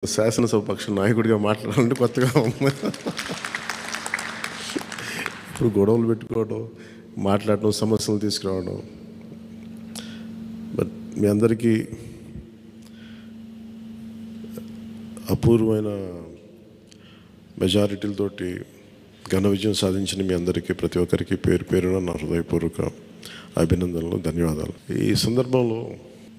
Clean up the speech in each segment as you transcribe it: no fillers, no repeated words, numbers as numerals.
శాసనసభ పక్ష నాయకుడిగా మాట్లాడాలంటే కొత్తగా ఉంది. ఇప్పుడు గొడవలు పెట్టుకోవడం, మాట్లాడడం, సమస్యలు తీసుకురావడం. బట్ మీ అందరికీ అపూర్వమైన మెజారిటీలతోటి ఘన విజయం సాధించిన మీ అందరికీ, ప్రతి ఒక్కరికి పేరు పేరున నా హృదయపూర్వక అభినందనలు, ధన్యవాదాలు. ఈ సందర్భంలో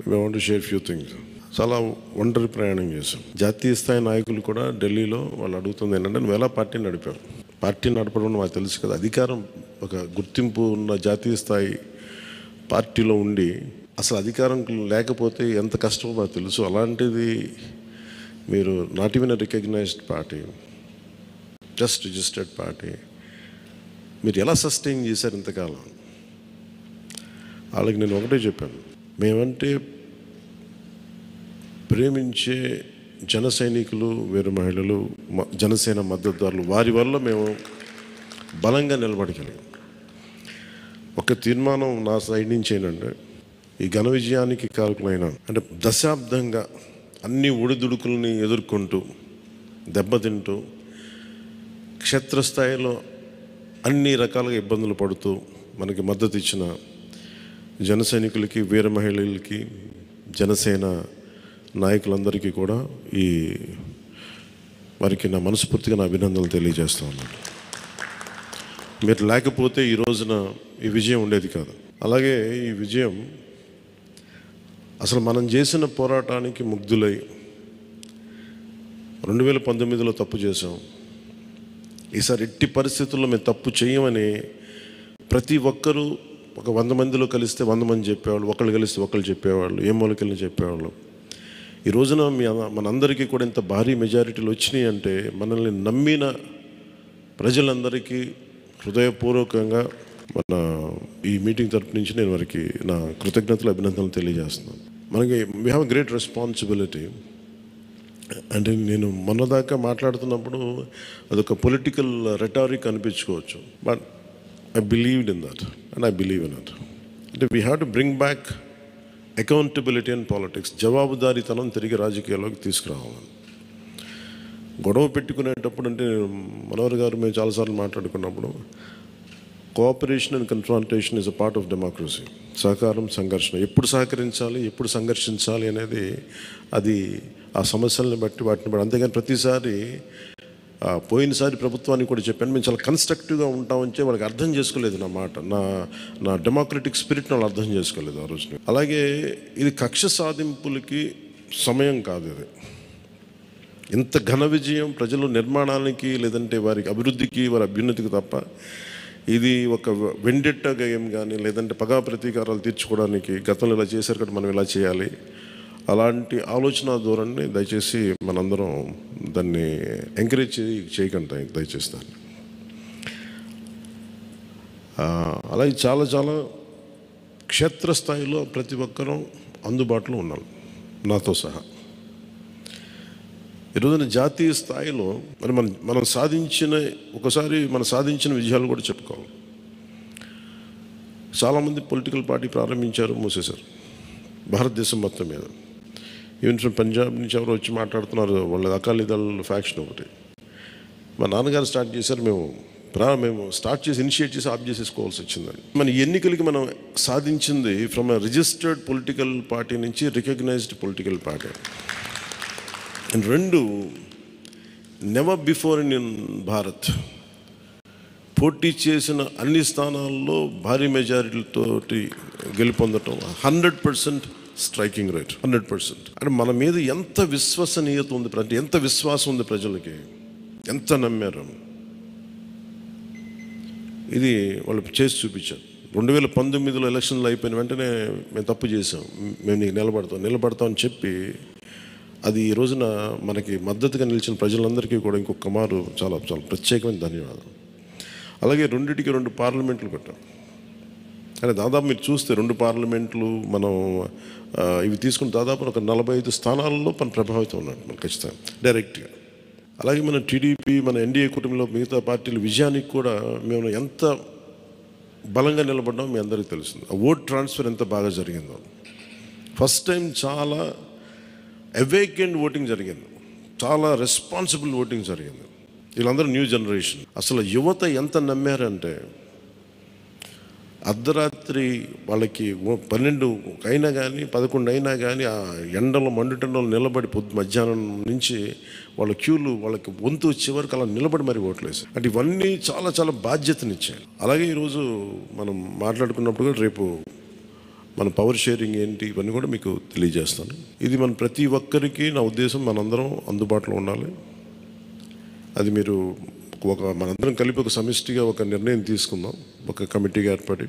I want to share few things. చాలా ఒంటరి ప్రయాణం చేశాం. జాతీయ స్థాయి నాయకులు కూడా ఢిల్లీలో వాళ్ళు అడుగుతుంది ఏంటంటే, నువ్వు ఎలా పార్టీని నడిపావు? పార్టీ నడపడం మాకు తెలుసు కదా, అధికారం ఒక గుర్తింపు ఉన్న జాతీయ స్థాయి పార్టీలో ఉండి అసలు అధికారం లేకపోతే ఎంత కష్టమో మాకు తెలుసు. అలాంటిది మీరు not even recognised party, just registered party, మీరు ఎలా సస్టైన్ చేశారు ఇంతకాలం? వాళ్ళకి నేను ఒకటే చెప్పాను, మేమంటే ప్రేమించే జన సైనికులు, వీర మహిళలు, జనసేన మద్దతుదారులు, వారి వల్ల మేము బలంగా నిలబడగలిగాం. ఒక తీర్మానం నా సైడ్ నుంచి ఏంటంటే, ఈ ఘన విజయానికి కారకులైన, అంటే దశాబ్దంగా అన్ని ఒడిదుడుకుల్ని ఎదుర్కొంటూ దెబ్బతింటూ క్షేత్రస్థాయిలో అన్ని రకాలుగా ఇబ్బందులు పడుతూ మనకి మద్దతు ఇచ్చిన జన సైనికులకి, వీర మహిళలకి, జనసేన నాయకులందరికీ కూడా వారికి నా మనస్ఫూర్తిగా నా అభినందనలు తెలియజేస్తూ ఉన్నాను. మీరు లేకపోతే ఈ రోజున ఈ విజయం ఉండేది కాదు. అలాగే ఈ విజయం అసలు మనం చేసిన పోరాటానికి ముగ్ధులై 2019లో తప్పు చేసాం, ఈసారి ఎట్టి పరిస్థితుల్లో మేము తప్పు చేయమని ప్రతి ఒక్కరూ ఒక 100 మందిలో కలిస్తే 100 మంది చెప్పేవాళ్ళు, ఒకళ్ళు కలిస్తే ఒకళ్ళు చెప్పేవాళ్ళు, ఏ మూలకెళ్ళి చెప్పేవాళ్ళు. ఈ రోజున మనందరికీ కూడా ఇంత భారీ మెజారిటీలు వచ్చినాయి అంటే, మనల్ని నమ్మిన ప్రజలందరికీ హృదయపూర్వకంగా మన ఈ మీటింగ్ తరపు నుంచి నేను వారికి నా కృతజ్ఞతలు, అభినందనలు తెలియజేస్తున్నాను. మనకి వీ హ్యావ్ గ్రేట్ రెస్పాన్సిబిలిటీ. అంటే నేను మొన్నదాకా మాట్లాడుతున్నప్పుడు అదొక పొలిటికల్ రెటారిక్ అనిపించుకోవచ్చు, but I believed in that and I believe in it. అంటే we have to bring back accountability and politics. జవాబుదారీతనం తిరిగి రాజకీయాల్లోకి తీసుకురావాలి. గొడవ పెట్టుకునేటప్పుడు అంటే మనోహర్ గారు మేము చాలాసార్లు మాట్లాడుకున్నప్పుడు, cooperation and confrontation is a part of democracy. సహకారం, సంఘర్షణ, ఎప్పుడు సహకరించాలి, ఎప్పుడు సంఘర్షించాలి అనేది అది ఆ సమస్యలను బట్టి వాటిని బట్టి. అంతేగాని ప్రతిసారి పోయినసారి ప్రభుత్వానికి కూడా చెప్పాను, మేము చాలా కన్స్ట్రక్టివ్గా ఉంటామని వాళ్ళకి అర్థం చేసుకోలేదు నా మాట, నా డెమోక్రటిక్ స్పిరిట్ని వాళ్ళు అర్థం చేసుకోలేదు ఆ రోజున. అలాగే ఇది కక్ష సాధింపులకి సమయం కాదు. ఇది ఇంత ఘన విజయం ప్రజల నిర్మాణానికి, లేదంటే వారికి అభివృద్ధికి, వారి అభ్యున్నతికి తప్ప ఇది ఒక వెండెట్ట గేమ్ కానీ, లేదంటే పగా ప్రతీకారాలు తీర్చుకోవడానికి గతంలో ఇలా చేశారు కాబట్టి మనం ఇలా చేయాలి, అలాంటి ఆలోచన ధోరణిని దయచేసి మనందరం దాన్ని ఎంకరేజ్ చేయకండి దయచేసి దాన్ని. అలాగే చాలా చాలా క్షేత్రస్థాయిలో ప్రతి ఒక్కరూ అందుబాటులో ఉన్నాం, నాతో సహా. ఈరోజున జాతీయ స్థాయిలో మరి మనం సాధించిన విజయాలు కూడా చెప్పుకోవాలి. చాలామంది పొలిటికల్ పార్టీ ప్రారంభించారు, మూసేశారు భారతదేశం మొత్తం మీద. ఈవెన్ ఫ్రమ్ పంజాబ్ నుంచి ఎవరో వచ్చి మాట్లాడుతున్నారు, వాళ్ళ అకాలీదళ్ ఫ్యాక్షన్ ఒకటి. మా నాన్నగారు స్టార్ట్ చేశారు, మేము స్టార్ట్ చేసి ఇనిషియేట్ చేసి ఆఫ్ చేసేసుకోవాల్సి వచ్చిందని. మన ఎన్నికలకి మనం సాధించింది from a registered political party నుంచి రికగ్నైజ్డ్ పొలిటికల్ పార్టీ. అండ్ రెండు, నెవర్ బిఫోర్ ఇన్ భారత్ పోటీ చేసిన అన్ని స్థానాల్లో భారీ మెజారిటీలతోటి గెలుపొందటం, 100% స్ట్రైకింగ్ రేట్, 100%. అంటే మన మీద ఎంత విశ్వసనీయత ఉంది, అంటే ఎంత విశ్వాసం ఉంది ప్రజలకి, ఎంత నమ్మారు, ఇది వాళ్ళు చేసి చూపించారు. 2019లో ఎలక్షన్లు అయిపోయిన వెంటనే మేము తప్పు చేసాం, మేము నీకు నిలబడతామని చెప్పి, అది ఈ రోజున మనకి మద్దతుగా నిలిచిన ప్రజలందరికీ కూడా ఇంకొక మారు చాలా చాలా ప్రత్యేకమైన ధన్యవాదాలు. అలాగే 2 పార్లమెంట్లు పెట్టాం. అంటే దాదాపు మీరు చూస్తే 2 పార్లమెంట్లు మనం ఇవి తీసుకుని దాదాపు ఒక 45 స్థానాల్లో మన ప్రభావితం ఉన్నట్టు మనం ఖచ్చితంగా డైరెక్ట్గా. అలాగే మన టీడీపీ, మన ఎన్డీఏ కుటుంబంలో మిగతా పార్టీల విజయానికి కూడా మేము ఎంత బలంగా నిలబడ్డామో మీ అందరికీ తెలుస్తుంది. ఆ ఓట్ ట్రాన్స్ఫర్ ఎంత బాగా జరిగిందో. ఫస్ట్ టైం చాలా అవేకెండ్ ఓటింగ్ జరిగింది. చాలా రెస్పాన్సిబుల్ ఓటింగ్ జరిగింది. వీళ్ళందరూ న్యూ జనరేషన్. అసలు యువత ఎంత నమ్మారంటే అర్ధరాత్రి వాళ్ళకి 12 అయినా కానీ 11 అయినా కానీ ఆ ఎండలో మండుటెండలో నిలబడి మధ్యాహ్నం నుంచి వాళ్ళ క్యూలు వాళ్ళకి వంతు వచ్చే వరకు అలా నిలబడి మరి ఓట్లేసి, అంటే ఇవన్నీ చాలా చాలా బాధ్యతనిచ్చాయి. అలాగే ఈరోజు మనం మాట్లాడుకున్నప్పుడు కూడా రేపు మన పవర్ షేరింగ్ ఏంటి ఇవన్నీ కూడా మీకు తెలియజేస్తాను. ఇది మన ప్రతి ఒక్కరికి నా ఉద్దేశం మనందరం అందుబాటులో ఉండాలి. అది మీరు మనందరం కలిపి ఒక సమిష్టిగా ఒక నిర్ణయం తీసుకుందాం, ఒక కమిటీగా ఏర్పడి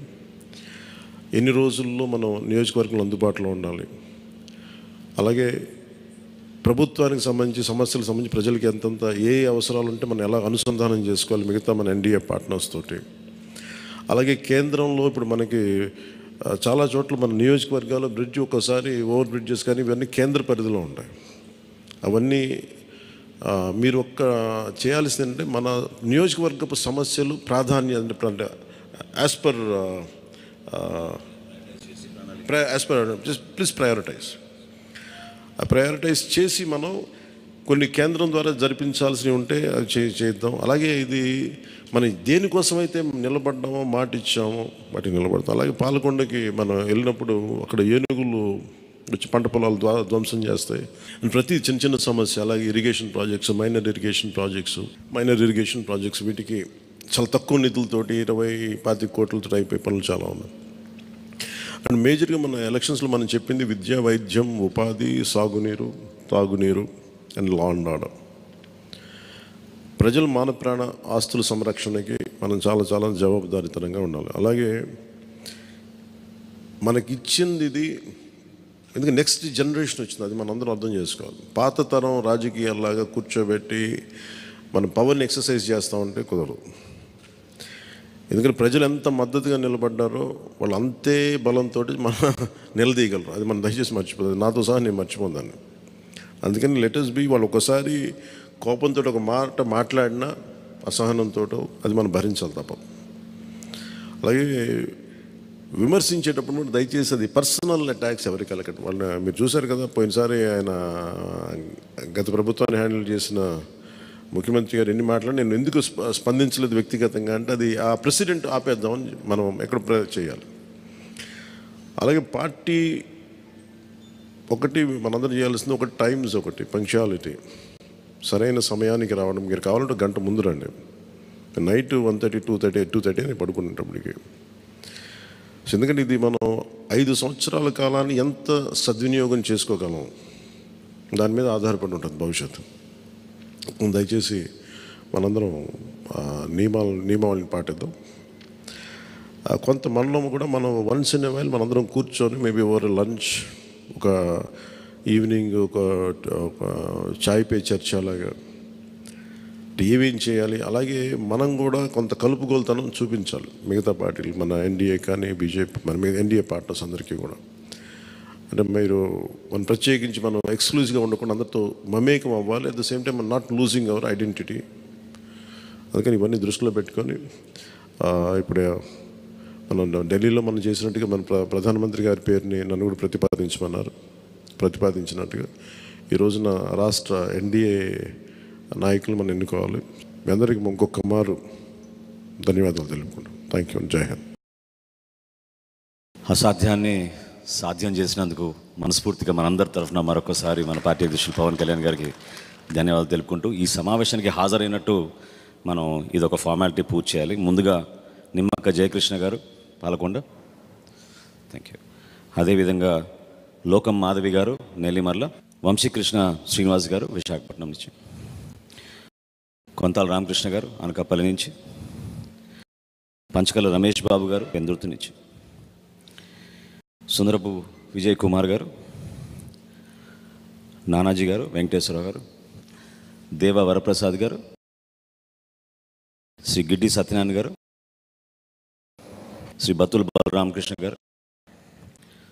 ఎన్ని రోజుల్లో మనం నియోజకవర్గంలో అందుబాటులో ఉండాలి. అలాగే ప్రభుత్వానికి సంబంధించి సమస్యలకు సంబంధించి ప్రజలకి ఎంతంత ఏ అవసరాలు ఉంటే మనం ఎలా అనుసంధానం చేసుకోవాలి మిగతా మన ఎన్డీఏ పార్ట్నర్స్ తోటి. అలాగే కేంద్రంలో ఇప్పుడు మనకి చాలా చోట్ల మన నియోజకవర్గాల్లో బ్రిడ్జ్ ఒక్కోసారి ఓవర్ బ్రిడ్జెస్ కానీ ఇవన్నీ కేంద్ర పరిధిలో ఉంటాయి. అవన్నీ మీరు చేయాల్సింది అంటే మన నియోజకవర్గపు సమస్యలు ప్రాధాన్యత అంటే యాజ్ పర్ ప్లీజ్ ప్రయారిటైజ్ చేసి మనం కొన్ని కేంద్రం ద్వారా జరిపించాల్సినవి ఉంటే అది చేద్దాం. అలాగే ఇది మనం దేనికోసమైతే నిలబడ్డామో మాట ఇచ్చామో వాటికి నిలబడతాం. అలాగే పాలకొండకి మనం వెళ్ళినప్పుడు అక్కడ ఏనుగులు వచ్చి పంట పొలాలు ధ్వంసం చేస్తాయి. ప్రతి చిన్న చిన్న సమస్య. అలాగే irrigation projects, minor irrigation projects వీటికి చాలా తక్కువ నిధులతోటి 20-25 కోట్లతో అయిపోయే పనులు చాలా ఉన్నాయి. అండ్ మేజర్గా మన ఎలక్షన్స్లో మనం చెప్పింది విద్య, వైద్యం, ఉపాధి, సాగునీరు, తాగునీరు అండ్ లా అండ్ ఆర్డర్. ప్రజల మాన ప్రాణ ఆస్తుల సంరక్షణకి మనం చాలా చాలా జవాబుదారీతనంగా ఉండాలి. అలాగే మనకిచ్చింది ఇది ఎందుకంటే నెక్స్ట్ జనరేషన్ వచ్చింది, అది మనం అందరం అర్థం చేసుకోవాలి. పాత తరం రాజకీయాల్లాగా కూర్చోబెట్టి మనం పవర్ని ఎక్సర్సైజ్ చేస్తామంటే కుదరదు. ఎందుకంటే ప్రజలు ఎంత మద్దతుగా నిలబడ్డారో వాళ్ళు అంతే బలంతో మన నిలదీయగలరు. అది మనం దయచేసి మర్చిపోతుంది. నాతో సహా నేను మర్చిపోదాన్ని. అందుకని లెటర్స్ బి వాళ్ళు ఒకసారి కోపంతో ఒక మాట మాట్లాడినా అసహనంతో అది మనం భరించాలి తప్ప. అలాగే విమర్శించేటప్పుడు కూడా దయచేసి అది పర్సనల్ అటాక్స్ ఎవరికి వెళ్ళకండి. వాళ్ళని మీరు చూశారు కదా, పోయినసారి ఆయన గత ప్రభుత్వాన్ని హ్యాండిల్ చేసిన ముఖ్యమంత్రి గారు ఎన్ని మాట్లాడి నేను ఎందుకు స్పందించలేదు వ్యక్తిగతంగా అంటే అది ఆ ప్రెసిడెంట్ ఆపేద్దామని మనం ఎక్కడ చేయాలి. అలాగే పార్టీ ఒకటి మనందరం చేయాల్సింది ఒకటి టైమ్స్, ఒకటి పంక్చువాలిటీ, సరైన సమయానికి రావడం. మీరు కావాలంటే గంట ముందు రండి. నైట్ 1:30, 2:30 అని పడుకునేటప్పటికి. ఎందుకంటే ఇది మనం 5 సంవత్సరాల కాలాన్ని ఎంత సద్వినియోగం చేసుకోగలం దాని మీద ఆధారపడి ఉంటుంది భవిష్యత్తు. దయచేసి మనందరం నియమావళిని పాటిద్దాం. కొంత మనలో కూడా మనం వన్స్ ఇన్ ఎ వైల్ మనందరం కూర్చొని మేబీ ఓవర్ లంచ్, ఒక ఈవినింగ్ ఒక చాయ్ పే చర్చ లాగా ఏమేం చేయాలి. అలాగే మనం కూడా కొంత కలుపుగోలుతనం చూపించాలి మిగతా పార్టీలు, మన ఎన్డీఏ కానీ బీజేపీ, మన ఎన్డీఏ పార్ట్నర్స్ అందరికీ కూడా. అంటే మనం ప్రత్యేకించి మనం ఎక్స్క్లూజివ్గా ఉండకుండా అందరితో మమేకం అవ్వాలి. At the same time not losing our identity. అందుకని ఇవన్నీ దృష్టిలో పెట్టుకొని ఇప్పుడు మనం ఢిల్లీలో మనం చేసినట్టుగా మన ప్రధానమంత్రి గారి పేరుని నన్ను కూడా ప్రతిపాదించినట్టుగా ఈ రోజున రాష్ట్ర ఎన్డీఏ నాయకులు మనం ఎన్నుకోవాలి. మీ అందరికీ ఇంకొక మారు ధన్యవాదాలు తెలుపుకుంటాం. Thank you. జై హింద్. అసాధ్యాన్ని సాధ్యం చేసినందుకు మనస్ఫూర్తిగా మనందరి తరఫున మరొకసారి మన పార్టీ అధ్యక్షులు పవన్ కళ్యాణ్ గారికి ధన్యవాదాలు తెలుపుకుంటూ ఈ సమావేశానికి హాజరైనట్టు మనం ఇదొక ఫార్మాలిటీ పూర్తి చేయాలి. ముందుగా నిమ్మక్క జయకృష్ణ గారు పాలకొండ, థ్యాంక్ యూ. అదేవిధంగా లోకం మాధవి గారు నెల్లిమర్ల, వంశీకృష్ణ శ్రీనివాస్ గారు విశాఖపట్నం నుంచి, కొంతాల రామకృష్ణ గారు అనకాపల్లి నుంచి, పంచకల రమేష్ బాబు గారు పెందుర్తి నుంచి, సుందరపు విజయ్ కుమార్ గారు, నానాజీ గారు, వెంకటేశ్వరరావు గారు, దేవ వరప్రసాద్ గారు, శ్రీ గిడ్డి సత్యనారాయణ గారు, శ్రీ బత్తుల బాలరామకృష్ణ గారు,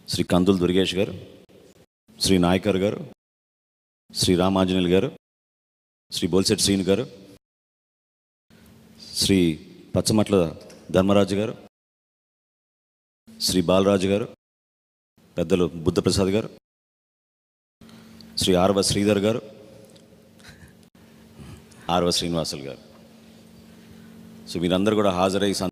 శ్రీ కందుల దుర్గేష్ గారు, శ్రీ నాయకర్ గారు, శ్రీ రామాంజనేయులు గారు, శ్రీ బోల్సెట్ శ్రీను గారు, శ్రీ పచ్చమట్ల ధర్మరాజు గారు, శ్రీ బాలరాజు గారు, పెద్దలు బుద్ధప్రసాద్ గారు, శ్రీ ఆర్వ శ్రీధర్ గారు, ఆర్వ శ్రీనివాసులు గారు. సో మీరందరూ కూడా హాజరై